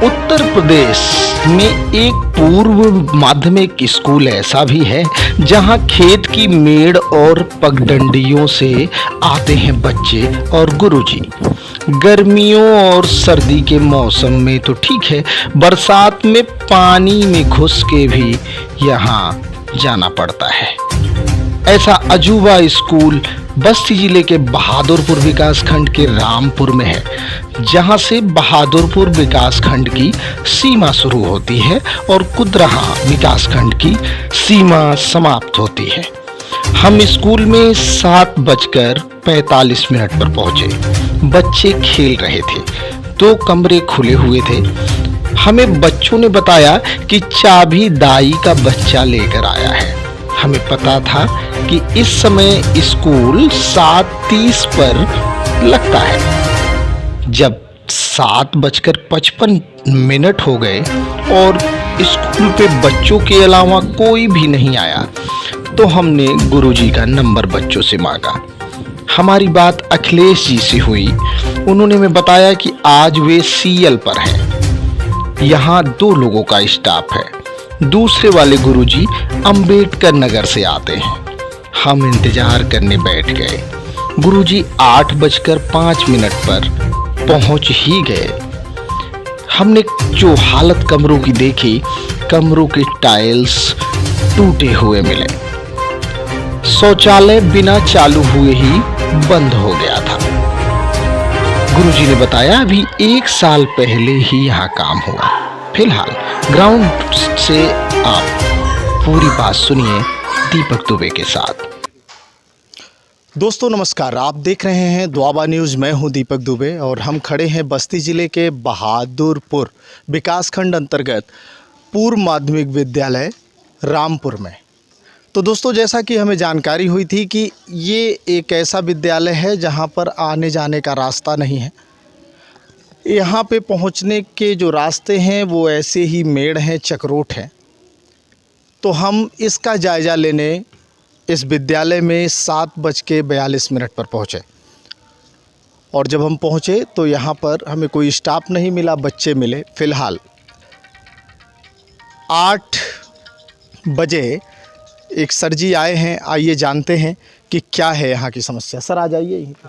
उत्तर प्रदेश में एक पूर्व माध्यमिक स्कूल ऐसा भी है जहां खेत की मेड़ और पगडंडियों से आते हैं बच्चे और गुरुजी। गर्मियों और सर्दी के मौसम में तो ठीक है, बरसात में पानी में घुस के भी यहां जाना पड़ता है। ऐसा अजूबा स्कूल बस्ती जिले के बहादुरपुर विकासखंड के रामपुर में है, जहां से बहादुरपुर विकासखंड की सीमा शुरू होती है और कुदरहा विकासखंड की सीमा समाप्त होती है। हम स्कूल में 7:45 पर पहुंचे। बच्चे खेल रहे थे, 2 कमरे खुले हुए थे। हमें बच्चों ने बताया कि चाबी दाई का बच्चा लेकर आया है। हमें पता था कि इस समय स्कूल 7:30 पर लगता है। जब 7:55 हो गए और स्कूल पे बच्चों के अलावा कोई भी नहीं आया, तो हमने गुरुजी का नंबर बच्चों से मांगा। हमारी बात अखिलेश जी से हुई। उन्होंने हमें बताया कि आज वे सीएल पर हैं। यहाँ 2 लोगों का स्टाफ है। दूसरे वाले गुरुजी अंबेडकर नगर से आते हैं। हम इंतजार करने बैठ गए। गुरुजी 8:05 पर पहुंच ही गए। हमने जो हालत कमरों की देखी, कमरों के टाइल्स टूटे हुए मिले। शौचालय बिना चालू हुए ही बंद हो गया था। गुरुजी ने बताया अभी 1 साल पहले ही यहाँ काम हुआ। फिलहाल ग्राउंड से आप पूरी बात सुनिए दीपक दुबे के साथ। दोस्तों नमस्कार, आप देख रहे हैं द्वाबा न्यूज़। मैं हूं दीपक दुबे और हम खड़े हैं बस्ती ज़िले के बहादुरपुर विकासखंड अंतर्गत पूर्व माध्यमिक विद्यालय रामपुर में। तो दोस्तों, जैसा कि हमें जानकारी हुई थी कि ये एक ऐसा विद्यालय है जहां पर आने जाने का रास्ता नहीं है। यहाँ पे पहुंचने के जो रास्ते हैं वो ऐसे ही मेड़ हैं, चकरोट हैं। तो हम इसका जायज़ा लेने इस विद्यालय में 7:42 पर पहुँचे और जब हम पहुँचे तो यहाँ पर हमें कोई स्टाफ नहीं मिला, बच्चे मिले। फ़िलहाल 8 बजे एक सर जी आए हैं। आइए जानते हैं कि क्या है यहाँ की समस्या। सर आ जाइए यहीं पर।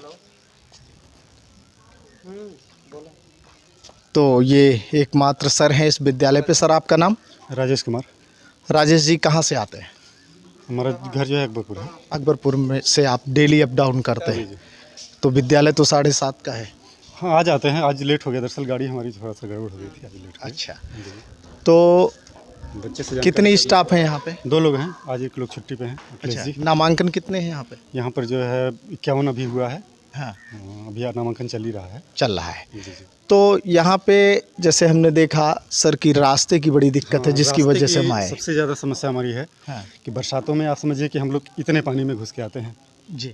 तो ये एकमात्र सर हैं इस विद्यालय पे। सर आपका नाम? राजेश कुमार। राजेश जी कहाँ से आते हैं? हमारा घर जो है अकबरपुर है। अकबरपुर में से आप डेली अप डाउन करते हैं? तो विद्यालय तो 7:30 का है। हाँ, आज आते हैं। आज लेट हो गया, दरअसल गाड़ी हमारी थोड़ा सा गड़बड़ हो गई थी, आज लेट हो गई। अच्छा, तो बच्चे से कितने स्टाफ हैं यहाँ पे? 2 लोग हैं। आज 1 लोग छुट्टी पे हैं। अच्छा, नामांकन कितने हैं यहाँ पे? यहाँ पर जो है 51 अभी हुआ है। हाँ, अभी नामांकन चल ही रहा है। चल रहा है। जी। तो यहाँ पे जैसे हमने देखा सर की रास्ते की बड़ी दिक्कत है, जिसकी वजह से हम आए। सबसे ज़्यादा समस्या हमारी है कि बरसातों में आप समझिए कि हम लोग इतने पानी में घुस के आते हैं जी।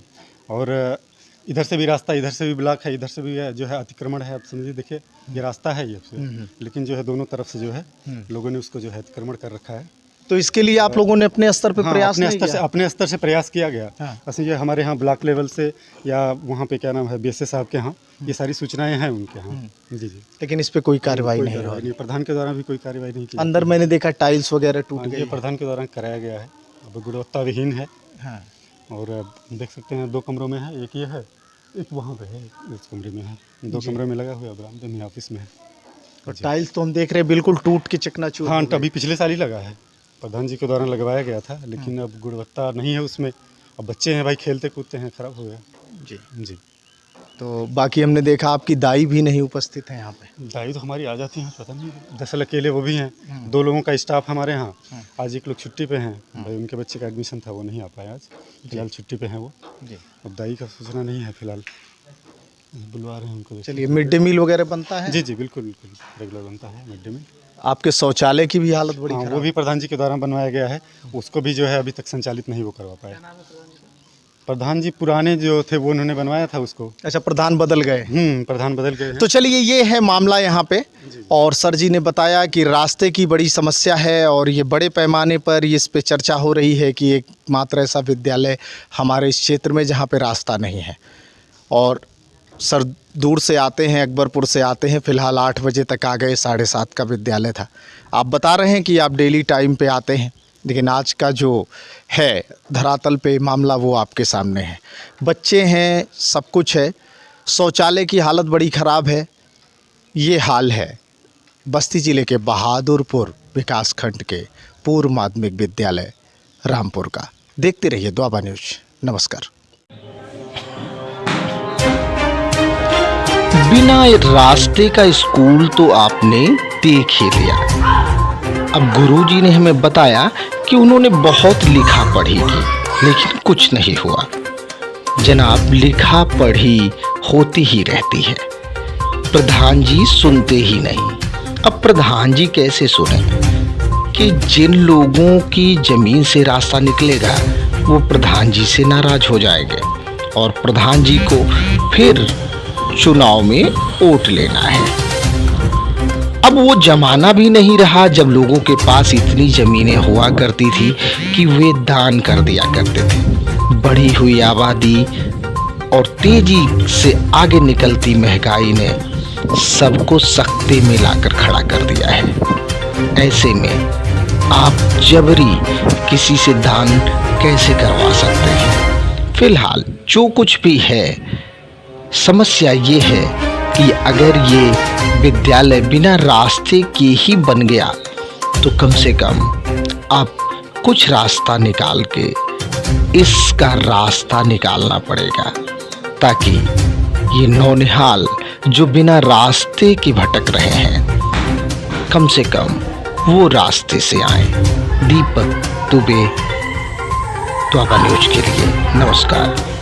और इधर से भी रास्ता, इधर से भी ब्लॉक है, इधर से भी जो है अतिक्रमण है। आप समझिए, देखिए ये रास्ता है ये, लेकिन जो है दोनों तरफ से जो है लोगों ने उसको जो है अतिक्रमण कर रखा है। तो इसके लिए आप लोगों ने अपने स्तर पे प्रयास नहीं किया? अपने स्तर से प्रयास किया गया। असली जो हमारे यहाँ ब्लॉक लेवल से या वहाँ पे क्या नाम है बीएसए साहब के यहाँ ये सारी सूचनाएं हैं उनके यहाँ। जी। लेकिन इस पे कोई कार्रवाई नहीं हुई। प्रधान के द्वारा भी कोई कार्रवाई नहीं की। अंदर मैंने देखा टाइल्स वगैरह टूट गए। प्रधान के द्वारा कराया गया है। अब गुणवत्ता विहीन है। और देख सकते हैं 2 कमरों में है, एक ये है, एक वहाँ पे है, इस कमरे में है। 2 कमरे में लगा हुआ है, मेरे ऑफिस में है। और टाइल्स तो हम देख रहे हैं बिल्कुल टूट के चकनाचूर। हाँ, अभी पिछले साल ही लगा है, प्रधान जी के द्वारा लगवाया गया था, लेकिन अब गुणवत्ता नहीं है उसमें। अब बच्चे हैं भाई, खेलते कूदते हैं, ख़राब हो गया। जी। तो बाकी हमने देखा आपकी दाई भी नहीं उपस्थित है यहाँ पे। दाई तो हमारी आ जाती हैं, पता नहीं, दरअसल अकेले वो भी हैं। 2 लोगों का स्टाफ हमारे यहाँ। आज 1 लोग छुट्टी पे हैं भाई, उनके बच्चे का एडमिशन था, वो नहीं आ पाया आज। फिलहाल छुट्टी पे हैं वो। अब दाई का सूचना नहीं है फिलहाल, बुलवा रहे हैं उनको। चलिए, मिड डे मील वगैरह बनता है? जी, बिल्कुल रेगुलर बनता है मिड डे मील। आपके शौचालय की भी हालत बड़ी खराब। वो भी प्रधान जी के द्वारा बनवाया गया है, उसको भी जो है अभी तक संचालित नहीं वो करवा पाए। प्रधान जी पुराने जो थे वो उन्होंने बनवाया था उसको। अच्छा, प्रधान बदल गए? प्रधान बदल गए हैं। तो चलिए, ये है मामला यहाँ पे। और सर जी ने बताया कि रास्ते की बड़ी समस्या है और ये बड़े पैमाने पर इस पे चर्चा हो रही है कि एक मात्र ऐसा विद्यालय हमारे इस क्षेत्र में जहाँ पे रास्ता नहीं है। और सर दूर से आते हैं, अकबरपुर से आते हैं। फ़िलहाल 8 बजे तक आ गए, 7:30 का विद्यालय था। आप बता रहे हैं कि आप डेली टाइम पे आते हैं, लेकिन आज का जो है धरातल पे मामला वो आपके सामने है। बच्चे हैं, सब कुछ है, शौचालय की हालत बड़ी ख़राब है। ये हाल है बस्ती ज़िले के बहादुरपुर विकासखंड के पूर्व माध्यमिक विद्यालय रामपुर का। देखते रहिए द्वाबा न्यूज़। नमस्कार। बिना रास्ते का स्कूल तो आपने देख ही लिया। अब गुरुजी ने हमें बताया कि उन्होंने बहुत लिखा पढ़ी की, लेकिन कुछ नहीं हुआ। जनाब, लिखा पढ़ी होती ही रहती है, प्रधान जी सुनते ही नहीं। अब प्रधान जी कैसे सुने कि जिन लोगों की जमीन से रास्ता निकलेगा वो प्रधान जी से नाराज हो जाएंगे और प्रधान जी को फिर चुनाव में वोट लेना है। अब वो जमाना भी नहीं रहा जब लोगों के पास इतनी जमीनें हुआ करती थी कि वे दान कर दिया करते थे। बढ़ी हुई आबादी और तेजी से आगे निकलती महंगाई ने सबको सख्ते में लाकर खड़ा कर दिया है। ऐसे में आप जबरी किसी से दान कैसे करवा सकते हैं? फिलहाल जो कुछ भी है, समस्या ये है कि अगर ये विद्यालय बिना रास्ते के ही बन गया तो कम से कम आप कुछ रास्ता निकाल के इसका रास्ता निकालना पड़ेगा, ताकि ये नौनिहाल जो बिना रास्ते के भटक रहे हैं कम से कम वो रास्ते से आए। दीपक दुबे, द्वाबा न्यूज़ के लिए नमस्कार।